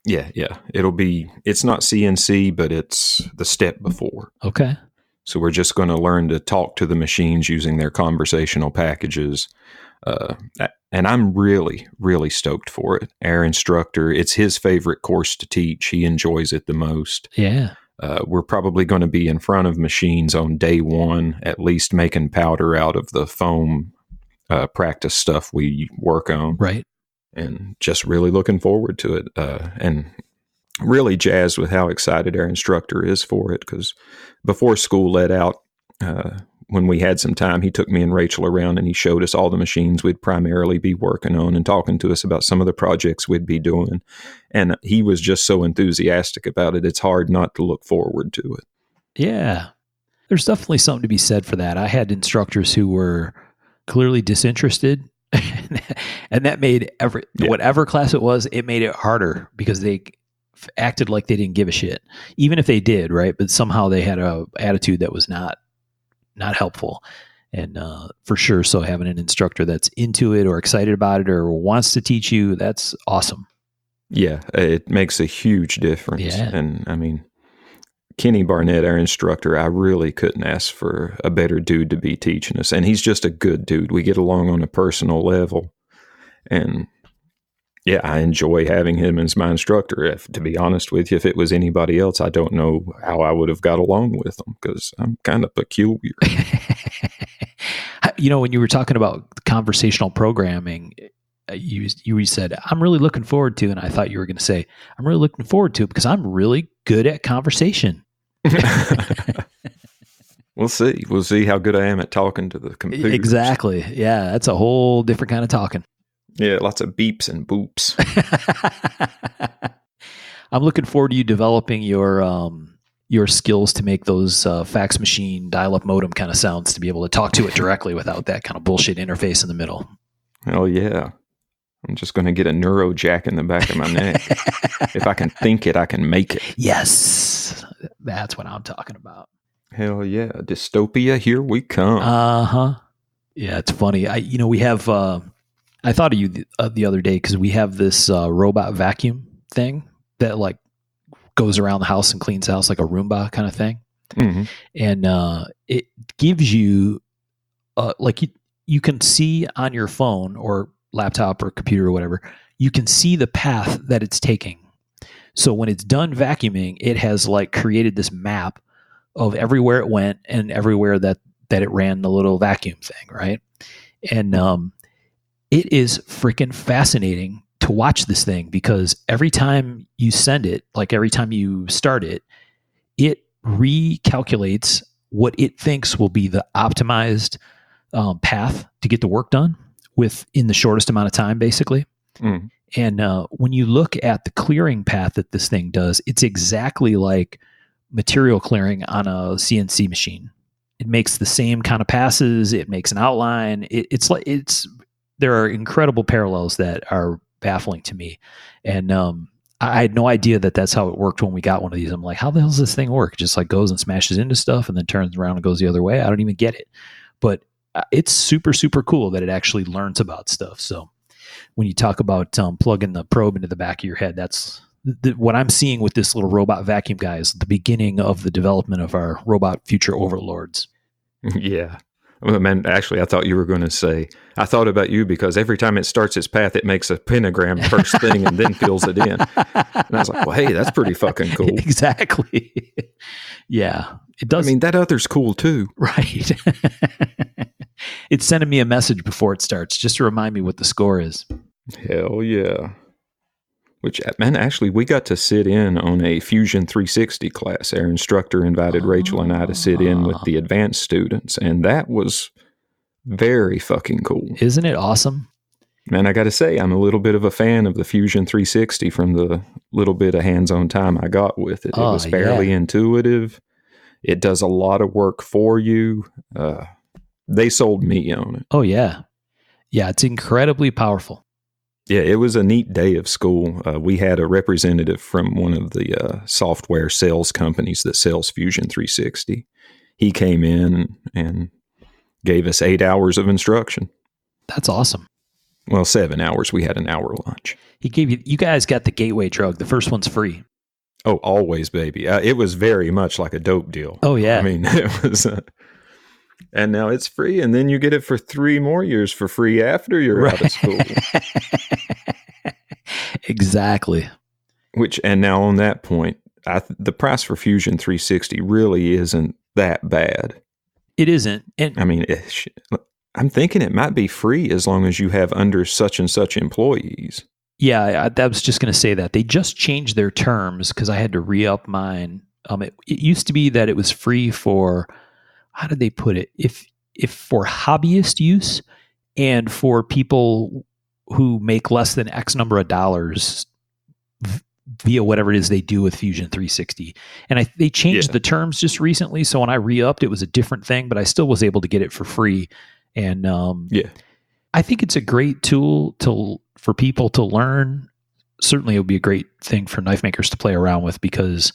Speaker 2: Yeah. It's not CNC, but it's the step before.
Speaker 1: Okay.
Speaker 2: So we're just going to learn to talk to the machines using their conversational packages. And I'm really, really stoked for it. Our instructor, it's his favorite course to teach. He enjoys it the most.
Speaker 1: Yeah.
Speaker 2: We're probably going to be in front of machines on day one, at least making powder out of the foam practice stuff we work on.
Speaker 1: Right.
Speaker 2: And just really looking forward to it. And really jazzed with how excited our instructor is for it. Because before school let out, when we had some time, he took me and Rachel around and he showed us all the machines we'd primarily be working on and talking to us about some of the projects we'd be doing. And he was just so enthusiastic about it. It's hard not to look forward to it.
Speaker 1: Yeah. There's definitely something to be said for that. I had instructors who were clearly disinterested and that made whatever class it was, it made it harder because they acted like they didn't give a shit, even if they did. Right. But somehow they had a attitude that was not helpful. And for sure, so having an instructor that's into it or excited about it or wants to teach you, that's awesome.
Speaker 2: Yeah, it makes a huge difference.
Speaker 1: Yeah.
Speaker 2: And Kenny Barnett, our instructor, I really couldn't ask for a better dude to be teaching us. And he's just a good dude. We get along on a personal level. And yeah, I enjoy having him as my instructor. To be honest with you, if it was anybody else, I don't know how I would have got along with him because I'm kind of peculiar.
Speaker 1: When you were talking about conversational programming, you said, I'm really looking forward to, and I thought you were going to say, I'm really looking forward to it because I'm really good at conversation.
Speaker 2: We'll see. We'll see how good I am at talking to the computer.
Speaker 1: Exactly. Yeah, that's a whole different kind of talking.
Speaker 2: Yeah, lots of beeps and boops.
Speaker 1: I'm looking forward to you developing your skills to make those fax machine dial-up modem kind of sounds to be able to talk to it directly without that kind of bullshit interface in the middle.
Speaker 2: Hell yeah. I'm just going to get a neuro jack in the back of my neck. If I can think it, I can make it.
Speaker 1: Yes. That's what I'm talking about.
Speaker 2: Hell yeah. Dystopia, here we come.
Speaker 1: Uh-huh. Yeah, it's funny. We have, I thought of you the other day because we have this robot vacuum thing that like goes around the house and cleans the house like a Roomba kind of thing.
Speaker 2: Mm-hmm.
Speaker 1: And it gives you, like you can see on your phone or laptop or computer or whatever, you can see the path that it's taking. So when it's done vacuuming, it has like created this map of everywhere it went and everywhere that it ran the little vacuum thing, right? And it is freaking fascinating to watch this thing because every time you send it, like every time you start it, it recalculates what it thinks will be the optimized path to get the work done within the shortest amount of time, basically.
Speaker 2: Mm.
Speaker 1: And when you look at the clearing path that this thing does, it's exactly like material clearing on a CNC machine. It makes the same kind of passes. It makes an outline. There are incredible parallels that are baffling to me. And I had no idea that that's how it worked when we got one of these. I'm like, how the hell does this thing work? It just like goes and smashes into stuff and then turns around and goes the other way. I don't even get it. But it's super, super cool that it actually learns about stuff. So when you talk about plugging the probe into the back of your head, that's what I'm seeing with this little robot vacuum guy is the beginning of the development of our robot future overlords.
Speaker 2: Yeah. Well, man, actually, I thought you were going to say, I thought about you because every time it starts its path, it makes a pentagram first thing and then fills it in. And I was like, well, hey, that's pretty fucking cool.
Speaker 1: Exactly. Yeah, it does.
Speaker 2: I mean, that other's cool too.
Speaker 1: Right. It's sending me a message before it starts just to remind me what the score is.
Speaker 2: Hell yeah. Which, man, actually, we got to sit in on a Fusion 360 class. Our instructor invited Rachel and I to sit in with the advanced students, and that was very fucking cool.
Speaker 1: Isn't it awesome?
Speaker 2: Man, I got to say, I'm a little bit of a fan of the Fusion 360 from the little bit of hands-on time I got with it. It was fairly intuitive. It does a lot of work for you. They sold me on it.
Speaker 1: Oh, yeah. Yeah, it's incredibly powerful.
Speaker 2: Yeah, it was a neat day of school. We had a representative from one of the software sales companies that sells Fusion 360. He came in and gave us 8 hours of instruction.
Speaker 1: That's awesome.
Speaker 2: Well, 7 hours. We had an hour lunch.
Speaker 1: He gave you guys got the gateway drug. The first one's free.
Speaker 2: Oh, always, baby. It was very much like a dope deal.
Speaker 1: Oh, yeah.
Speaker 2: I mean, it was... and now it's free, and then you get it for 3 more years for free after you're out of school.
Speaker 1: Exactly.
Speaker 2: And now on that point, the price for Fusion 360 really isn't that bad.
Speaker 1: It isn't. And
Speaker 2: I mean, I'm thinking it might be free as long as you have under such and such employees.
Speaker 1: Yeah, I was just going to say that. They just changed their terms because I had to re-up mine. It used to be that it was free for... How did they put it? If for hobbyist use and for people who make less than X number of dollars via whatever it is they do with Fusion 360. And they changed the terms just recently. So when I re-upped, it was a different thing, but I still was able to get it for free. And I think it's a great tool for people to learn. Certainly it would be a great thing for knife makers to play around with because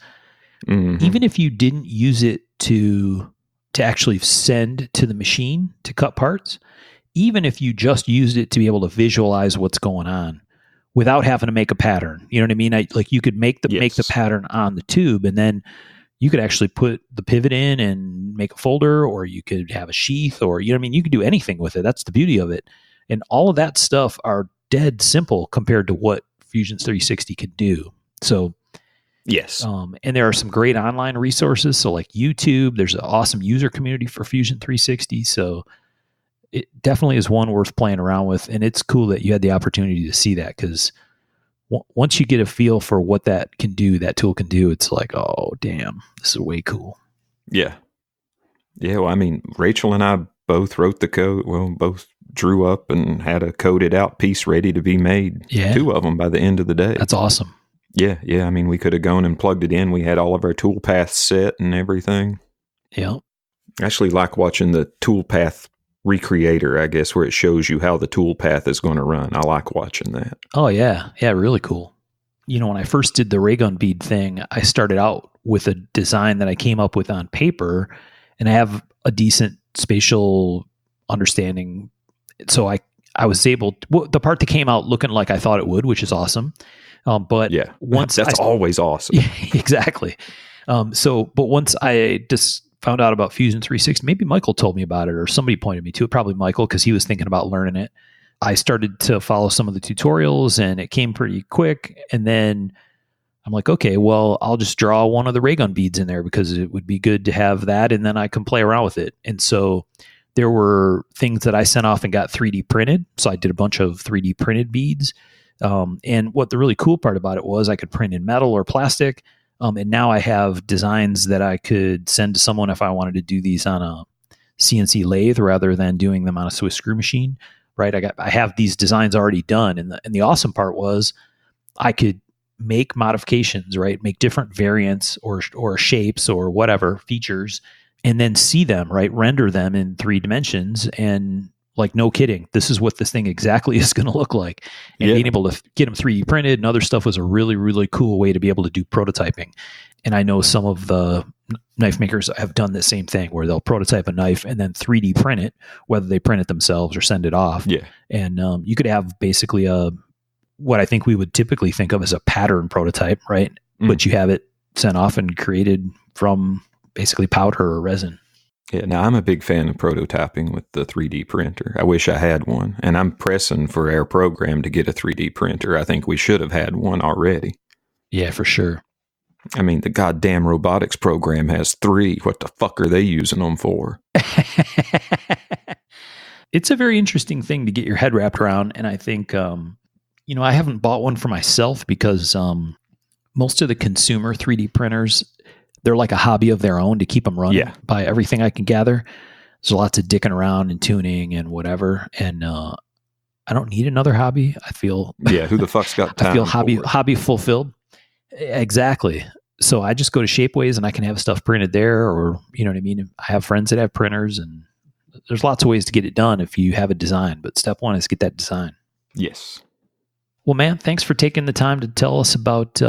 Speaker 1: even if you didn't use it to actually send to the machine to cut parts, even if you just used it to be able to visualize what's going on without having to make a pattern, you know what I mean? You could make the pattern on the tube, and then you could actually put the pivot in and make a folder, or you could have a sheath, or, you know what I mean? You could do anything with it. That's the beauty of it. And all of that stuff are dead simple compared to what Fusion 360 could do. So,
Speaker 2: yes.
Speaker 1: And there are some great online resources. So like YouTube, there's an awesome user community for Fusion 360. So it definitely is one worth playing around with. And it's cool that you had the opportunity to see that because once you get a feel for what that tool can do, it's like, oh, damn, this is way cool.
Speaker 2: Yeah. Yeah. Well, I mean, Rachel and I both wrote the code. Well, both drew up and had a coded out piece ready to be made. Yeah. 2 of them by the end of the day.
Speaker 1: That's awesome.
Speaker 2: Yeah, yeah. I mean, we could have gone and plugged it in. We had all of our toolpaths set and everything.
Speaker 1: Yeah.
Speaker 2: I actually like watching the toolpath recreator, I guess, where it shows you how the tool path is going to run. I like watching that.
Speaker 1: Oh, yeah. Yeah, really cool. When I first did the ray gun bead thing, I started out with a design that I came up with on paper, and I have a decent spatial understanding. So I was able, the part that came out looking like I thought it would, which is awesome. But
Speaker 2: yeah,
Speaker 1: once
Speaker 2: that's always awesome.
Speaker 1: Yeah, exactly. But once I just found out about Fusion 360, maybe Michael told me about it or somebody pointed me to it, probably Michael, because he was thinking about learning it. I started to follow some of the tutorials and it came pretty quick. And then I'm like, okay, well, I'll just draw one of the ray gun beads in there because it would be good to have that. And then I can play around with it. And so there were things that I sent off and got 3D printed. So I did a bunch of 3D printed beads. And what the really cool part about it was I could print in metal or plastic. And now I have designs that I could send to someone if I wanted to do these on a CNC lathe rather than doing them on a Swiss screw machine. Right? I have these designs already done. And the awesome part was I could make modifications, right? Make different variants or shapes or whatever features, and then see them, right? Render them in 3 dimensions. And like, no kidding, this is what this thing exactly is going to look like. And being able to get them 3D printed and other stuff was a really, really cool way to be able to do prototyping. And I know some of the knife makers have done the same thing where they'll prototype a knife and then 3D print it, whether they print it themselves or send it off.
Speaker 2: Yeah.
Speaker 1: And you could have basically what I think we would typically think of as a pattern prototype, right? But you have it sent off and created from basically powder or resin.
Speaker 2: Yeah, now I'm a big fan of prototyping with the 3D printer. I wish I had one, and I'm pressing for our program to get a 3D printer. I think we should have had one already.
Speaker 1: Yeah, for sure.
Speaker 2: I mean, the goddamn robotics program has 3. What the fuck are they using them for?
Speaker 1: It's a very interesting thing to get your head wrapped around, and I think, I haven't bought one for myself because most of the consumer 3D printers, they're like a hobby of their own to keep them running. By everything I can gather. There's lots of dicking around and tuning and whatever. And I don't need another hobby. I feel
Speaker 2: who the fuck's got time?
Speaker 1: I feel hobby fulfilled. Exactly. So I just go to Shapeways and I can have stuff printed there, or you know what I mean? I have friends that have printers, and there's lots of ways to get it done if you have a design. But step one is get that design.
Speaker 2: Yes.
Speaker 1: Well, man, thanks for taking the time to tell us about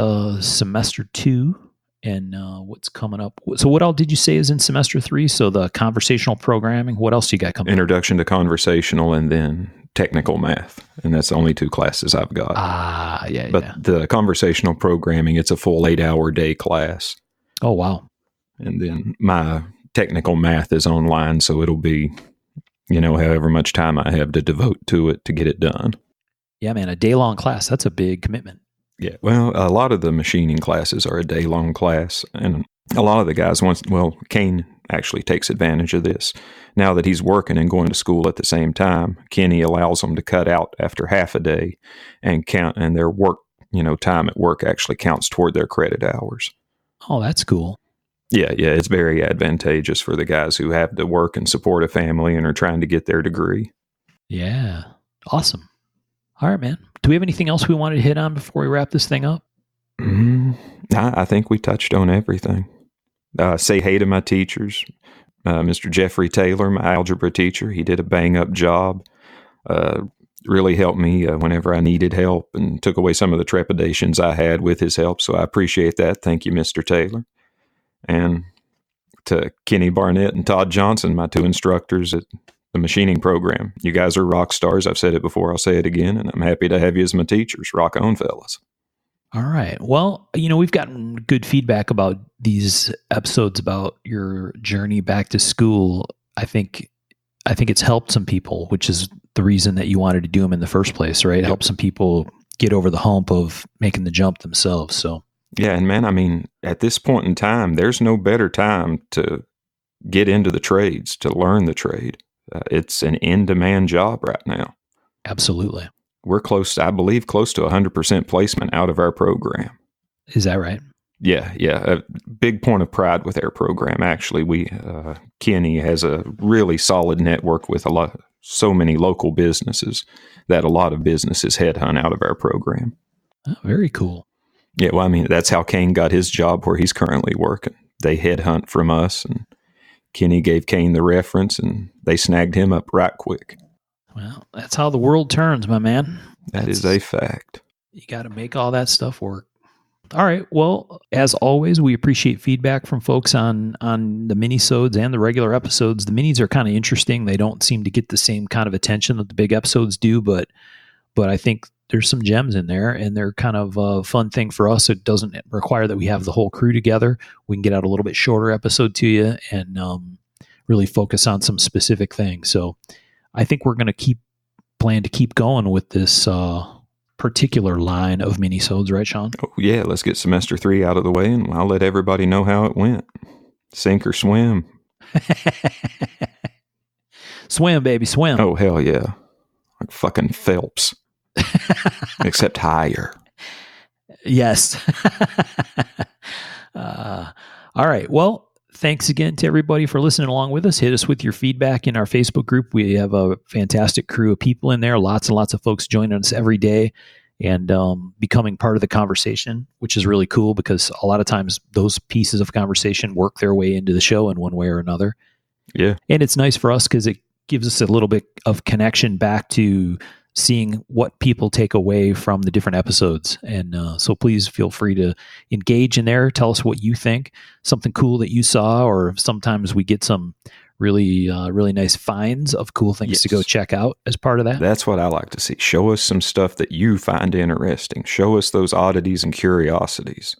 Speaker 1: semester 2 and what's coming up. So what all did you say is in semester 3? So the conversational programming, what else you got coming?
Speaker 2: Introduction to conversational and then technical math. And that's the only 2 classes I've got. But the conversational programming, it's a full 8-hour day class.
Speaker 1: Oh, wow.
Speaker 2: And then my technical math is online. So it'll be, however much time I have to devote to it to get it done.
Speaker 1: Yeah, man, a day-long class. That's a big commitment.
Speaker 2: Yeah, well, a lot of the machining classes are a day-long class, and a lot of the guys Kane actually takes advantage of this. Now that he's working and going to school at the same time, Kenny allows them to cut out after half a day and count, and their work, time at work actually counts toward their credit hours.
Speaker 1: Oh, that's cool.
Speaker 2: Yeah, it's very advantageous for the guys who have to work and support a family and are trying to get their degree.
Speaker 1: Yeah, awesome. All right, man. Do we have anything else we wanted to hit on before we wrap this thing up?
Speaker 2: I think we touched on everything. Say hey to my teachers. Mr. Jeffrey Taylor, my algebra teacher, he did a bang-up job. Really helped me whenever I needed help and took away some of the trepidations I had with his help. So I appreciate that. Thank you, Mr. Taylor. And to Kenny Barnett and Todd Johnson, my 2 instructors at the machining program. You guys are rock stars. I've said it before. I'll say it again. And I'm happy to have you as my teachers. Rock on, fellas.
Speaker 1: All right. Well, we've gotten good feedback about these episodes about your journey back to school. I think it's helped some people, which is the reason that you wanted to do them in the first place, right? Yep. Help some people get over the hump of making the jump themselves. So
Speaker 2: yeah. And man, I mean, at this point in time, there's no better time to get into the trades, to learn the trade. It's an in-demand job right now.
Speaker 1: Absolutely.
Speaker 2: We're close to 100% placement out of our program.
Speaker 1: Is that right?
Speaker 2: Yeah. A big point of pride with our program. Actually, Kenny has a really solid network with so many local businesses that a lot of businesses headhunt out of our program.
Speaker 1: Oh, very cool.
Speaker 2: Yeah. Well, I mean, that's how Kane got his job where he's currently working. They headhunt from us, and Kenny gave Kane the reference, and they snagged him up right quick.
Speaker 1: Well, that's how the world turns, my man.
Speaker 2: That is a fact.
Speaker 1: You got to make all that stuff work. All right. Well, as always, we appreciate feedback from folks on the minisodes and the regular episodes. The minis are kind of interesting. They don't seem to get the same kind of attention that the big episodes do, but I think there's some gems in there, and they're kind of a fun thing for us. It doesn't require that we have the whole crew together. We can get out a little bit shorter episode to you and really focus on some specific things. So I think we're going to plan to keep going with this particular line of minisodes, right, Sean?
Speaker 2: Oh, yeah. Let's get semester 3 out of the way, and I'll let everybody know how it went. Sink or swim.
Speaker 1: Swim, baby, swim.
Speaker 2: Oh, hell yeah. Like fucking Phelps. Except higher.
Speaker 1: Yes. All right. Well, thanks again to everybody for listening along with us. Hit us with your feedback in our Facebook group. We have a fantastic crew of people in there. Lots and lots of folks joining us every day and becoming part of the conversation, which is really cool because a lot of times those pieces of conversation work their way into the show in one way or another.
Speaker 2: Yeah.
Speaker 1: And it's nice for us because it gives us a little bit of connection back to seeing what people take away from the different episodes. And so please feel free to engage in there. Tell us what you think, something cool that you saw, or sometimes we get some really, really nice finds of cool things to go check out as part of that.
Speaker 2: That's what I like to see. Show us some stuff that you find interesting. Show us those oddities and curiosities.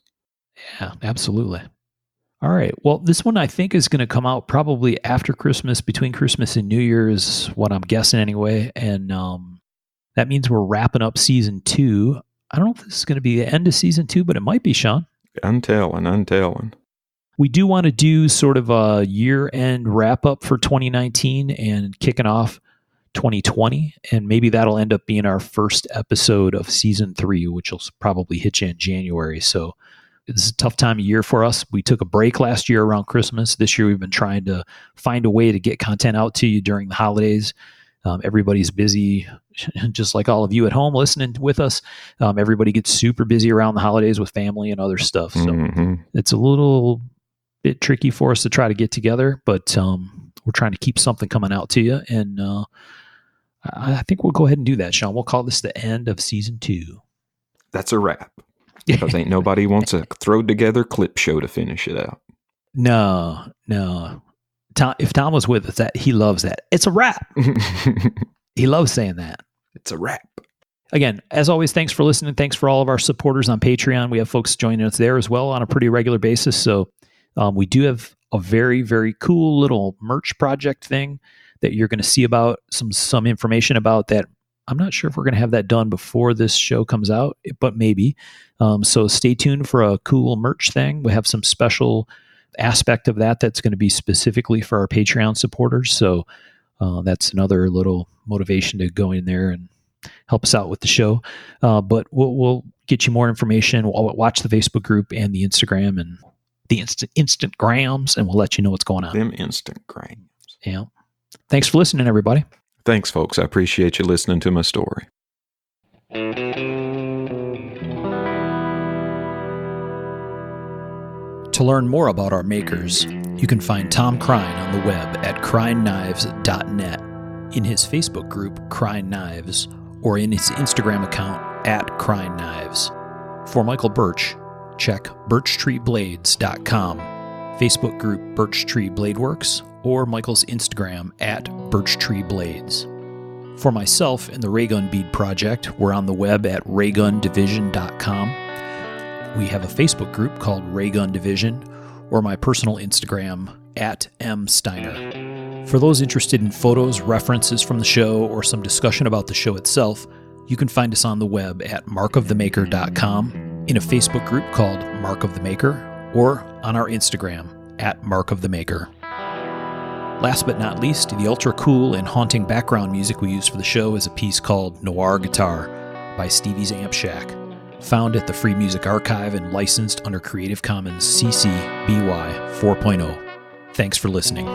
Speaker 1: Yeah, absolutely. All right. Well, this one I think is going to come out probably after Christmas, between Christmas and New Year's, what I'm guessing anyway. And that means we're wrapping up season 2. I don't know if this is going to be the end of season 2, but it might be, Sean.
Speaker 2: Untelling.
Speaker 1: We do want to do sort of a year-end wrap-up for 2019 and kicking off 2020, and maybe that'll end up being our first episode of season 3, which will probably hit you in January. So it's a tough time of year for us. We took a break last year around Christmas. This year we've been trying to find a way to get content out to you during the holidays. Everybody's busy, just like all of you at home listening with us. Everybody gets super busy around the holidays with family and other stuff. So it's a little bit tricky for us to try to get together, but we're trying to keep something coming out to you. And I think we'll go ahead and do that, Sean. We'll call this the end of season 2.
Speaker 2: That's a wrap. Because ain't nobody wants a throw together clip show to finish it out.
Speaker 1: No. Tom, if Tom was with us, he loves that. It's a wrap. He loves saying that.
Speaker 2: It's a wrap.
Speaker 1: Again, as always, thanks for listening. Thanks for all of our supporters on Patreon. We have folks joining us there as well on a pretty regular basis. So we do have a very, very cool little merch project thing that you're going to see about, some information about that. I'm not sure if we're going to have that done before this show comes out, but maybe. So stay tuned for a cool merch thing. We have some special aspect of that's going to be specifically for our Patreon supporters. So that's another little motivation to go in there and help us out with the show. But we'll get you more information. We'll watch the Facebook group and the Instagram and the instant grams, and we'll let you know what's going on.
Speaker 2: Them instant grams.
Speaker 1: Yeah. Thanks for listening, everybody.
Speaker 2: Thanks, folks. I appreciate you listening to my story.
Speaker 1: To learn more about our makers, you can find Tom Crine on the web at crineknives.net, in his Facebook group, Crine Knives, or in his Instagram account, at Crine Knives. For Michael Birch, check birchtreeblades.com, Facebook group Birch Tree Blade Works, or Michael's Instagram at birchtreeblades. For myself and the Raygun Bead Project, we're on the web at raygundivision.com. We have a Facebook group called Raygun Division, or my personal Instagram at msteiner. For those interested in photos, references from the show, or some discussion about the show itself, you can find us on the web at markofthemaker.com, in a Facebook group called Mark of the Maker, or on our Instagram at Mark of the Maker. Last but not least, the ultra cool and haunting background music we use for the show is a piece called Noir Guitar by Stevie's Amp Shack, found at the Free Music Archive and licensed under Creative Commons CC BY 4.0. Thanks for listening.